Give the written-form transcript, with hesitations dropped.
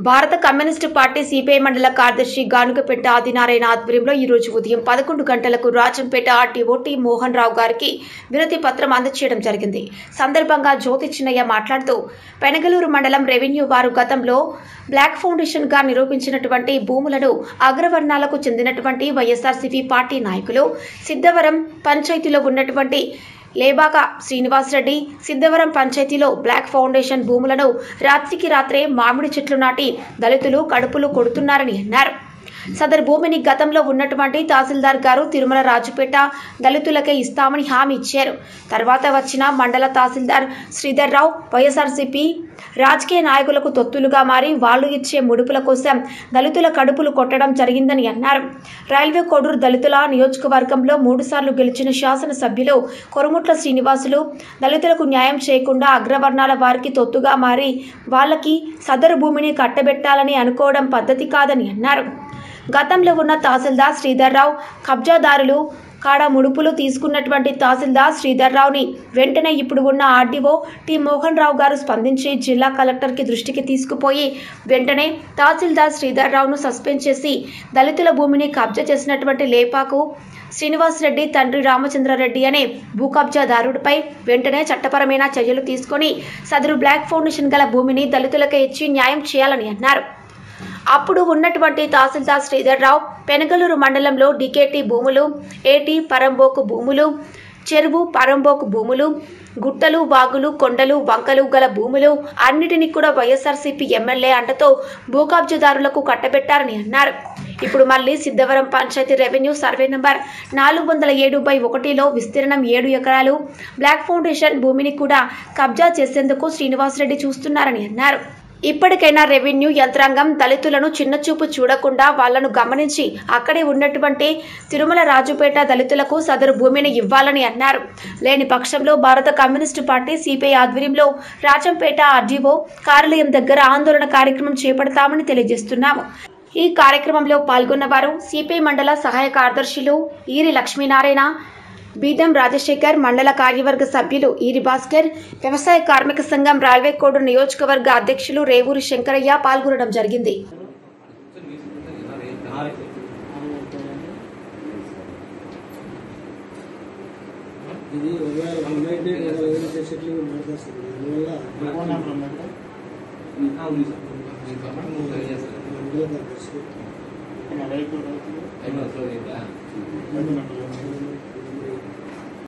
భారత communist party CPI మండల కార్యదర్శి గానుగపేట ఆదినారాయణ ఆధ్వర్యంలో ఈ రోజు ఉదయం 11 గంటలకు రాజంపేట ఆర్టీఓ టి మోహన్ రావు గారికి వినతి పత్రం అందజేయడం జరిగింది. సందర్భంగా జ్యోతి చిన్నయ్య మాట్లాడుతూ పెనగలూరు మండలం రెవెన్యూ వారు గతంలో బ్లాక్ ఫౌండేషన్ గా నిరూపించినటువంటి భూములను అగ్రవర్ణాలకు చెందినటువంటి వైఎస్ఆర్సీపీ పార్టీ నాయకులు సిద్ధవరం పంచాయతీలో ఉన్నటువంటి లేబాక శ్రీనివాస్ రెడ్డి సిద్ధవరం పంచాయతీలో బ్లాక్ ఫౌండేషన్ భూములను రాత్రికి రాత్రే మామిడి చెట్లు నాటి దళితులు కడుపులు కొడుతున్నారని అన్నారు. సదరు భూమిని గతంలో ఉన్నటువంటి తహసీల్దార్ గారు తిరుమల రాజుపేట దళితులకే ఇస్తామని హామీ ఇచ్చారు. తర్వాత వచ్చిన మండల తహసీల్దార్ శ్రీధర్ రావు వైఎస్ఆర్సీపీ రాజకీయ నాయకులకు తొత్తులుగా మారి వాళ్లు ఇచ్చే ముడుపుల కోసం దళితుల కడుపులు కొట్టడం జరిగిందని అన్నారు. రైల్వే కోడూరు దళితుల నియోజకవర్గంలో 3 సార్లు గెలిచిన శాసనసభ్యులు కొరుముట్ల శ్రీనివాసులు దళితులకు న్యాయం చేయకుండా అగ్రవర్ణాల వారికి తొత్తుగా మారి వాళ్ళకి సదరు భూమిని కట్టబెట్టాలని అనుకోవడం పద్ధతి కాదని అన్నారు. గతంలో ఉన్న తహసీల్దార్ శ్రీధర్ రావు కబ్జాదారులు కాడ ముడుపులు తీసుకున్నటువంటి తహసీల్దార్ శ్రీధర్ రావుని వెంటనే ఇప్పుడు ఉన్న ఆర్డీఓ టి మోహన్ రావు గారు స్పందించి జిల్లా కలెక్టర్కి దృష్టికి తీసుకుపోయి వెంటనే తహసీల్దార్ శ్రీధర్ రావును సస్పెండ్ చేసి దళితుల భూమిని కబ్జా చేసినటువంటి లేపాకు శ్రీనివాస్ రెడ్డి తండ్రి రామచంద్రారెడ్డి అనే భూ కబ్జాదారుడిపై వెంటనే చట్టపరమైన చర్యలు తీసుకొని సదరు బ్లాక్ ఫౌండేషన్ గల భూమిని దళితులకే ఇచ్చి న్యాయం చేయాలని అన్నారు. అప్పుడు ఉన్నటువంటి తహసీల్దార్ శ్రీధర్ రావు పెనగలూరు మండలంలో డికేటి భూములు, ఏటి పరంబోకు భూములు, చెరువు పరంబోకు భూములు, గుట్టలు వాగులు కొండలు వంకలు గల భూములు అన్నిటినీ కూడా వైఎస్ఆర్సీపీ ఎమ్మెల్యే అంటతో భూ కబ్జాదారులకు కట్టబెట్టారని అన్నారు. ఇప్పుడు మళ్లీ సిద్ధవరం పంచాయతీ రెవెన్యూ సర్వే నంబర్ 407/1లో విస్తీర్ణం 7 ఎకరాలు బ్లాక్ ఫౌండేషన్ భూమిని కూడా కబ్జా చేసేందుకు శ్రీనివాసరెడ్డి చూస్తున్నారని అన్నారు. ఇప్పటికైనా రెవెన్యూ యంత్రాంగం దళితులను చిన్నచూపు చూడకుండా వాళ్లను గమనించి అక్కడే ఉన్నటువంటి తిరుమల రాజుపేట దళితులకు సదరు భూమిని ఇవ్వాలని అన్నారు. లేని పక్షంలో భారత కమ్యూనిస్టు పార్టీ సిపిఐ ఆధ్వర్యంలో రాజంపేట ఆర్డీఓ కార్యాలయం దగ్గర ఆందోళన కార్యక్రమం చేపడతామని తెలియజేస్తున్నాము. ఈ కార్యక్రమంలో పాల్గొన్న వారు సిపిఐ మండల సహాయ కార్యదర్శులు ఈరి లక్ష్మీనారాయణ, బీదం రాజశేఖర్, మండల కార్యవర్గ సభ్యులు ఈరి భాస్కర్, వ్యవసాయ కార్మిక సంఘం రైల్వే కోడూరు నియోజకవర్గ అధ్యక్షులు రేవూరి శంకరయ్య పాల్గొనడం జరిగింది.